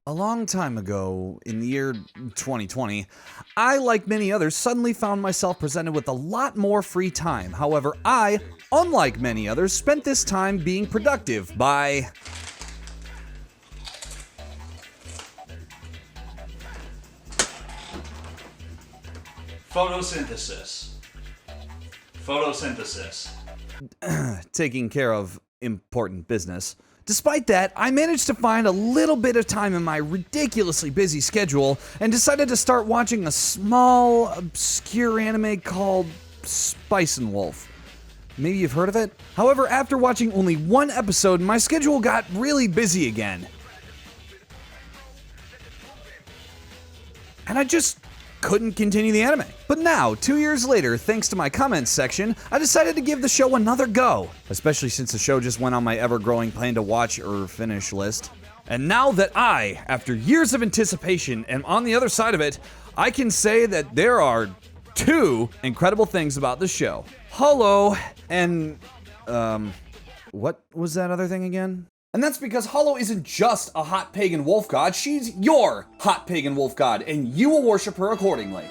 A long time ago, in the year 2020, I, like many others, suddenly found myself presented with a lot more free time. However, I, unlike many others, spent this time being productive by photosynthesis. Photosynthesis. taking care of important business. Despite that, I managed to find a little bit of time in my ridiculously busy schedule and decided to start watching a small, obscure anime called Spice and Wolf. Maybe you've heard of it? However, after watching only one episode, my schedule got really busy again. And I just couldn't continue the anime. But now, 2 years later, thanks to my comments section, I decided to give the show another go, especially since the show just went on my ever-growing plan to watch or finish list. And now that I, after years of anticipation, am on the other side of it, I can say that there are two incredible things about the show. Hollow and, what was that other thing again? And that's because Hollow isn't just a hot pagan wolf god, she's your hot pagan wolf god, and you will worship her accordingly.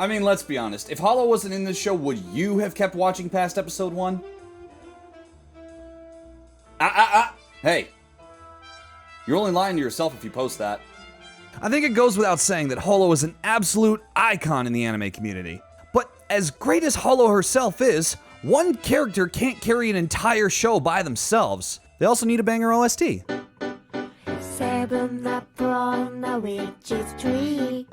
I mean, let's be honest, if Hollow wasn't in this show, would you have kept watching past episode 1? Hey. You're only lying to yourself if you post that. I think it goes without saying that Hollow is an absolute icon in the anime community. But as great as Hollow herself is, one character can't carry an entire show by themselves. They also need a banger OST. 7 up on a witch's tree.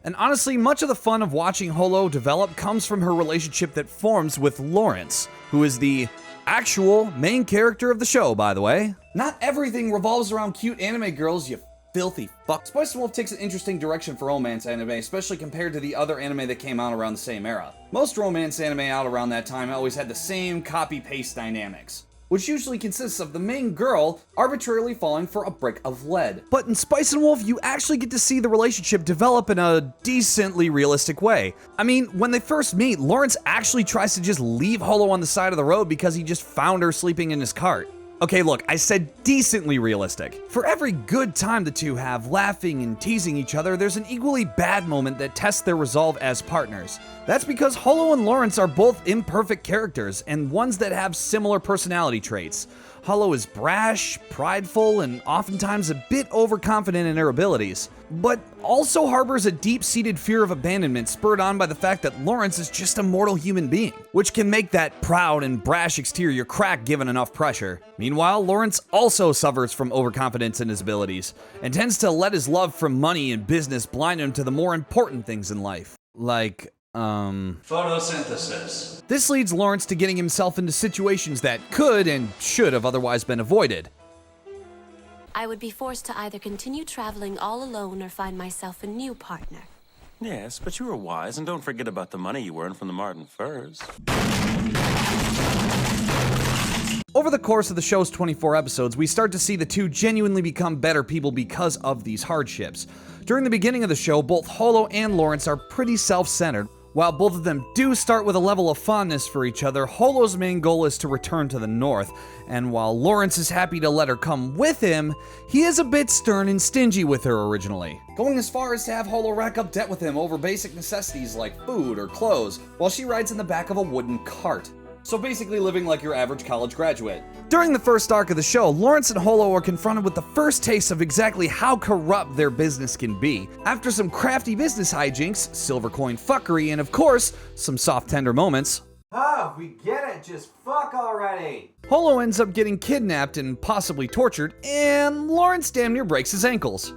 And honestly, much of the fun of watching Hollow develop comes from her relationship that forms with Lawrence, who is the actual main character of the show, by the way. Not everything revolves around cute anime girls, you filthy fuck. Spice and Wolf takes an interesting direction for romance anime, especially compared to the other anime that came out around the same era. Most romance anime out around that time always had the same copy-paste dynamics, which usually consists of the main girl arbitrarily falling for a brick of lead. But in Spice and Wolf, you actually get to see the relationship develop in a decently realistic way. I mean, when they first meet, Lawrence actually tries to just leave Hollow on the side of the road because he just found her sleeping in his cart. Okay, look, I said decently realistic. For every good time the two have, laughing and teasing each other, there's an equally bad moment that tests their resolve as partners. That's because Hollow and Lawrence are both imperfect characters, and ones that have similar personality traits. Hollow is brash, prideful, and oftentimes a bit overconfident in her abilities, but also harbors a deep-seated fear of abandonment spurred on by the fact that Lawrence is just a mortal human being, which can make that proud and brash exterior crack given enough pressure. Meanwhile, Lawrence also suffers from overconfidence in his abilities, and tends to let his love for money and business blind him to the more important things in life, like Photosynthesis. This leads Lawrence to getting himself into situations that could and should have otherwise been avoided. I would be forced to either continue traveling all alone or find myself a new partner. Yes, but you were wise, and don't forget about the money you earned from the Martin Furs. Over the course of the show's 24 episodes, we start to see the two genuinely become better people because of these hardships. During the beginning of the show, both Hollow and Lawrence are pretty self-centered. While both of them do start with a level of fondness for each other, Hollow's main goal is to return to the north, and while Lawrence is happy to let her come with him, he is a bit stern and stingy with her originally, going as far as to have Hollow rack up debt with him over basic necessities like food or clothes, while she rides in the back of a wooden cart. So basically living like your average college graduate. During the first arc of the show, Lawrence and Hollow are confronted with the first taste of exactly how corrupt their business can be. After some crafty business hijinks, silver coin fuckery, and of course, some soft tender moments. Oh, we get it, just fuck already. Hollow ends up getting kidnapped and possibly tortured, and Lawrence damn near breaks his ankles.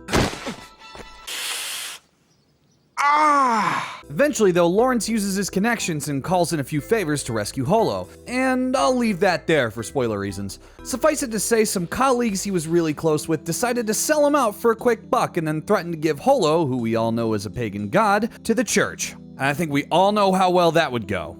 Eventually, though, Lawrence uses his connections and calls in a few favors to rescue Hollow, and I'll leave that there for spoiler reasons. Suffice it to say, some colleagues he was really close with decided to sell him out for a quick buck and then threatened to give Hollow, who we all know is a pagan god, to the church. And I think we all know how well that would go.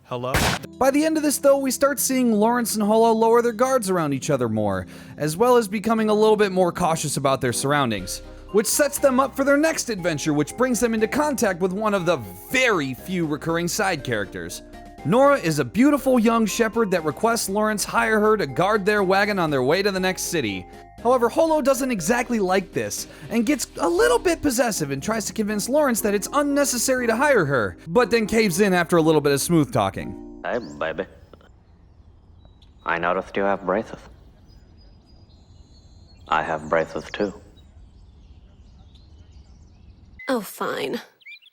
Hello? By the end of this, though, we start seeing Lawrence and Hollow lower their guards around each other more, as well as becoming a little bit more cautious about their surroundings, which sets them up for their next adventure, which brings them into contact with one of the very few recurring side characters. Nora is a beautiful young shepherd that requests Lawrence hire her to guard their wagon on their way to the next city. However, Holo doesn't exactly like this, and gets a little bit possessive and tries to convince Lawrence that it's unnecessary to hire her, but then caves in after a little bit of smooth talking. Hey, baby. I noticed you have braces. I have braces too. Oh, fine.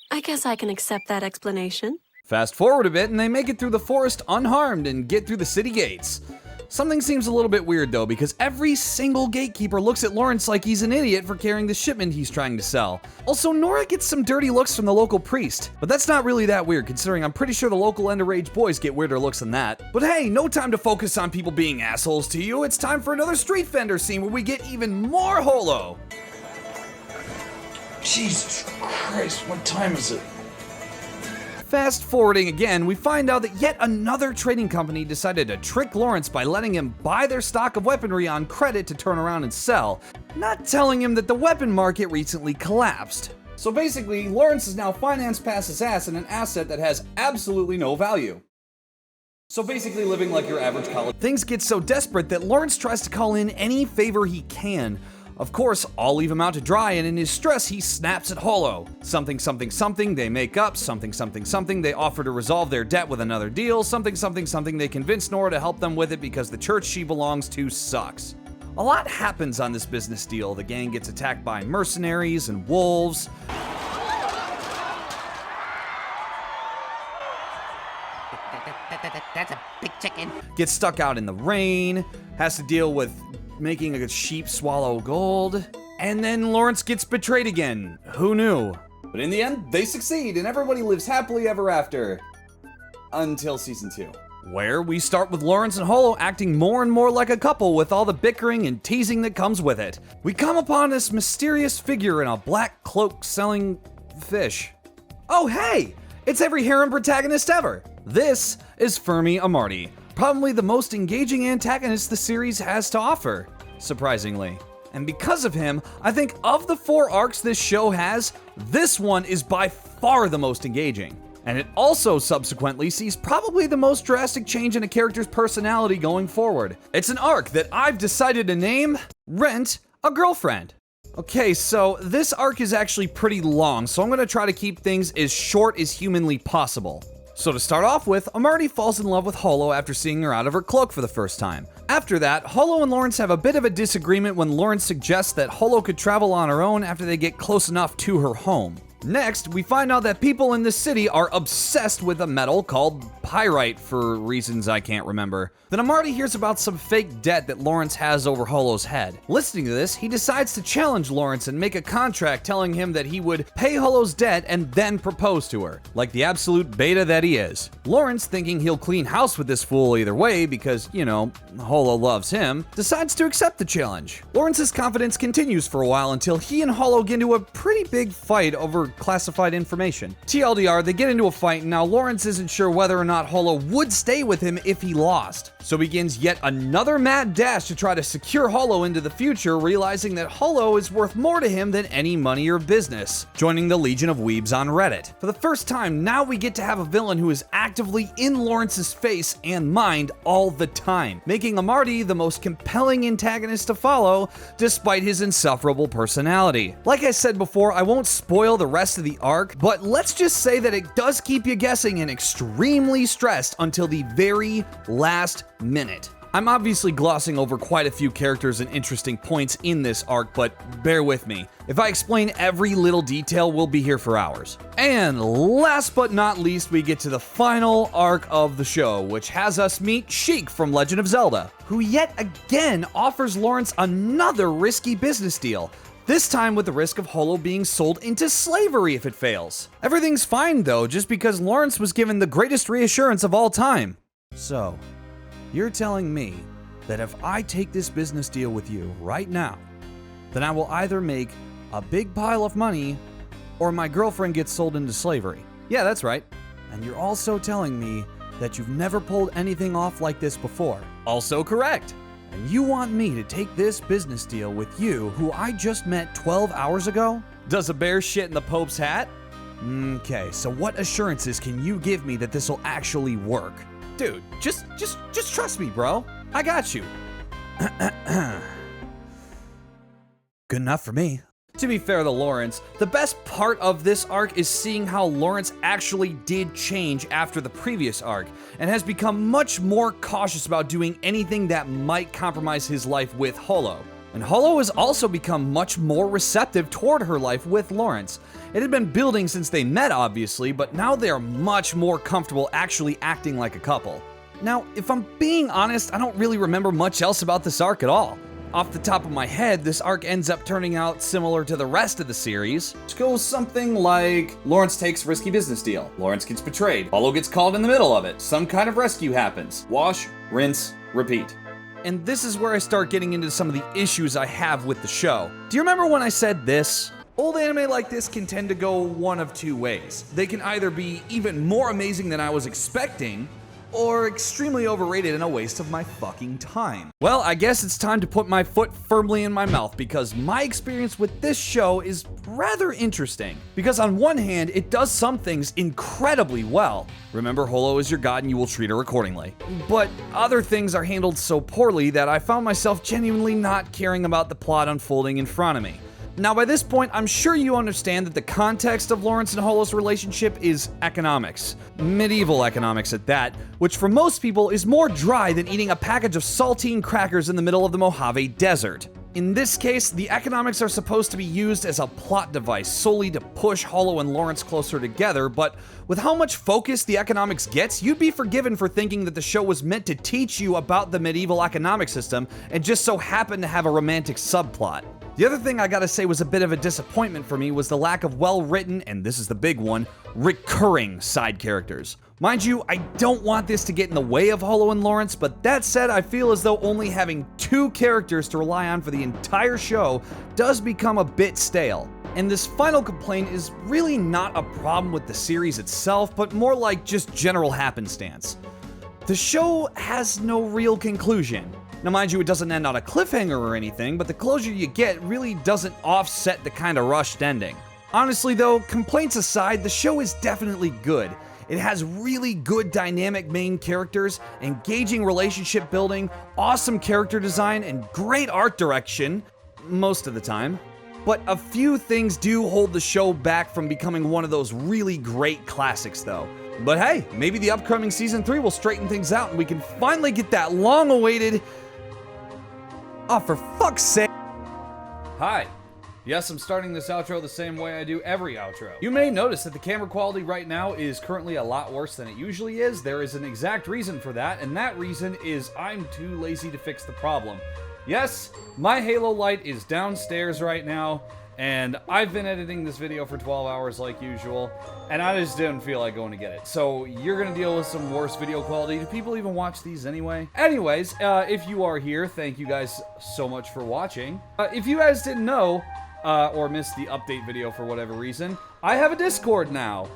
I guess I can accept that explanation. Fast forward a bit and they make it through the forest unharmed and get through the city gates. Something seems a little bit weird though, because every single gatekeeper looks at Lawrence like he's an idiot for carrying the shipment he's trying to sell. Also, Nora gets some dirty looks from the local priest, but that's not really that weird considering I'm pretty sure the local underage boys get weirder looks than that. But hey, no time to focus on people being assholes to you. It's time for another street vendor scene where we get even more Holo. Jesus Christ, what time is it? Fast forwarding again, we find out that yet another trading company decided to trick Lawrence by letting him buy their stock of weaponry on credit to turn around and sell, not telling him that the weapon market recently collapsed. So basically, Lawrence is now financed past his ass in an asset that has absolutely no value. So basically living like your average college. Things get so desperate that Lawrence tries to call in any favor he can. Of course, all leave him out to dry, and in his stress, he snaps at Holo. Something, something, something, they make up. Something, something, something, they offer to resolve their debt with another deal. Something, something, something, they convince Nora to help them with it because the church she belongs to sucks. A lot happens on this business deal. The gang gets attacked by mercenaries and wolves. That's a big chicken. Gets stuck out in the rain, has to deal with making a sheep swallow gold, and then Lawrence gets betrayed again. Who knew? But in the end, they succeed, and everybody lives happily ever after. Until season 2. Where we start with Lawrence and Holo acting more and more like a couple with all the bickering and teasing that comes with it. We come upon this mysterious figure in a black cloak selling fish. Oh hey! It's every harem protagonist ever! This is Fermi Amarty. Probably the most engaging antagonist the series has to offer, surprisingly. And because of him, I think of the 4 arcs this show has, this one is by far the most engaging. And it also subsequently sees probably the most drastic change in a character's personality going forward. It's an arc that I've decided to name Rent a Girlfriend. Okay, so this arc is actually pretty long, so I'm gonna try to keep things as short as humanly possible. So to start off with, Amarty falls in love with Holo after seeing her out of her cloak for the first time. After that, Holo and Lawrence have a bit of a disagreement when Lawrence suggests that Holo could travel on her own after they get close enough to her home. Next, we find out that people in this city are obsessed with a metal called pyrite for reasons I can't remember. Then Amarty hears about some fake debt that Lawrence has over Holo's head. Listening to this, he decides to challenge Lawrence and make a contract telling him that he would pay Holo's debt and then propose to her, like the absolute beta that he is. Lawrence, thinking he'll clean house with this fool either way because, you know, Holo loves him, decides to accept the challenge. Lawrence's confidence continues for a while until he and Holo get into a pretty big fight over classified information. TLDR, they get into a fight and now Lawrence isn't sure whether or not Holo would stay with him if he lost. So begins yet another mad dash to try to secure Holo into the future, realizing that Holo is worth more to him than any money or business, joining the Legion of Weebs on Reddit. For the first time, now we get to have a villain who is actively in Lawrence's face and mind all the time, making Amarty the most compelling antagonist to follow, despite his insufferable personality. Like I said before, I won't spoil the rest of the arc, but let's just say that it does keep you guessing and extremely stressed until the very last minute. I'm obviously glossing over quite a few characters and interesting points in this arc, but bear with me. If I explain every little detail, we'll be here for hours. And last but not least, we get to the final arc of the show, which has us meet Sheik from Legend of Zelda, who yet again offers Lawrence another risky business deal. This time with the risk of Holo being sold into slavery if it fails. Everything's fine though, just because Lawrence was given the greatest reassurance of all time. So, you're telling me that if I take this business deal with you right now, then I will either make a big pile of money or my girlfriend gets sold into slavery. Yeah, that's right. And you're also telling me that you've never pulled anything off like this before. Also correct. And you want me to take this business deal with you, who I just met 12 hours ago? Does a bear shit in the Pope's hat? Okay, so what assurances can you give me that this will actually work? Dude, just trust me, bro. I got you. Good enough for me. To be fair to Lawrence, the best part of this arc is seeing how Lawrence actually did change after the previous arc, and has become much more cautious about doing anything that might compromise his life with Holo. And Holo has also become much more receptive toward her life with Lawrence. It had been building since they met, obviously, but now they are much more comfortable actually acting like a couple. Now, if I'm being honest, I don't really remember much else about this arc at all. Off the top of my head, this arc ends up turning out similar to the rest of the series, which goes something like Lawrence takes risky business deal, Lawrence gets betrayed, Holo gets called in the middle of it, some kind of rescue happens, wash, rinse, repeat. And this is where I start getting into some of the issues I have with the show. Do you remember when I said this? Old anime like this can tend to go one of two ways. They can either be even more amazing than I was expecting, or extremely overrated and a waste of my fucking time. Well, I guess it's time to put my foot firmly in my mouth, because my experience with this show is rather interesting. Because on one hand, it does some things incredibly well. Remember, Holo is your god and you will treat her accordingly. But other things are handled so poorly that I found myself genuinely not caring about the plot unfolding in front of me. Now, by this point, I'm sure you understand that the context of Lawrence and Holo's relationship is economics. Medieval economics at that, which for most people is more dry than eating a package of saltine crackers in the middle of the Mojave Desert. In this case, the economics are supposed to be used as a plot device solely to push Holo and Lawrence closer together, but with how much focus the economics gets, you'd be forgiven for thinking that the show was meant to teach you about the medieval economic system and just so happened to have a romantic subplot. The other thing I gotta say was a bit of a disappointment for me was the lack of well-written, and this is the big one, recurring side characters. Mind you, I don't want this to get in the way of Holo and Lawrence, but that said, I feel as though only having two characters to rely on for the entire show does become a bit stale. And this final complaint is really not a problem with the series itself, but more like just general happenstance. The show has no real conclusion. Now, mind you, it doesn't end on a cliffhanger or anything, but the closure you get really doesn't offset the kind of rushed ending. Honestly though, complaints aside, the show is definitely good. It has really good dynamic main characters, engaging relationship building, awesome character design, and great art direction, most of the time. But a few things do hold the show back from becoming one of those really great classics though. But hey, maybe the upcoming season 3 will straighten things out and we can finally get that long-awaited... Oh, for fuck's sake. Hi. Yes, I'm starting this outro the same way I do every outro. You may notice that the camera quality right now is currently a lot worse than it usually is. There is an exact reason for that, and that reason is I'm too lazy to fix the problem. Yes, my Halo light is downstairs right now, and I've been editing this video for 12 hours like usual, and I just didn't feel like going to get it. So you're gonna deal with some worse video quality. Do people even watch these anyway? Anyways, if you are here, thank you guys so much for watching. If you guys didn't know, or missed the update video for whatever reason, I have a Discord now.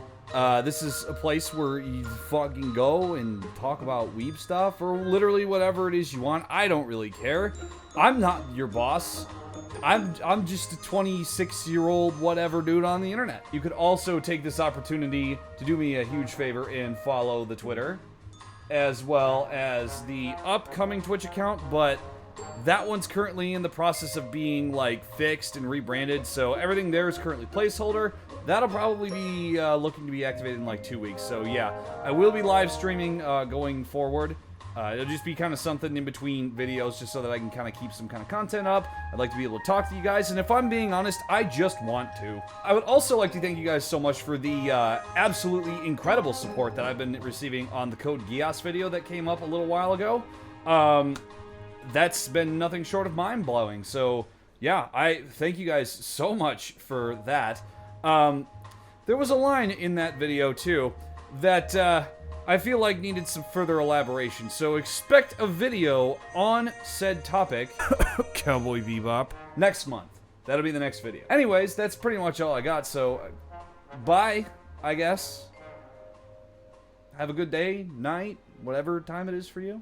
This is a place where you fucking go and talk about weeb stuff, or literally whatever it is you want. I don't really care. I'm not your boss. I'm just a 26-year-old whatever dude on the internet. You could also take this opportunity to do me a huge favor and follow the Twitter, as well as the upcoming Twitch account, but that one's currently in the process of being like fixed and rebranded, so everything there is currently placeholder. That'll probably be looking to be activated in like 2 weeks, so yeah, I will be live streaming going forward. It'll just be kind of something in between videos just so that I can kind of keep some kind of content up. I'd like to be able to talk to you guys, and if I'm being honest, I just want to. I would also like to thank you guys so much for the absolutely incredible support that I've been receiving on the Code Geass video that came up a little while ago. That's been nothing short of mind-blowing, so yeah, I thank you guys so much for that. There was a line in that video, too, that I feel like needed some further elaboration, so expect a video on said topic, Cowboy Bebop, next month. That'll be the next video. Anyways, that's pretty much all I got, so bye, I guess. Have a good day, night, whatever time it is for you.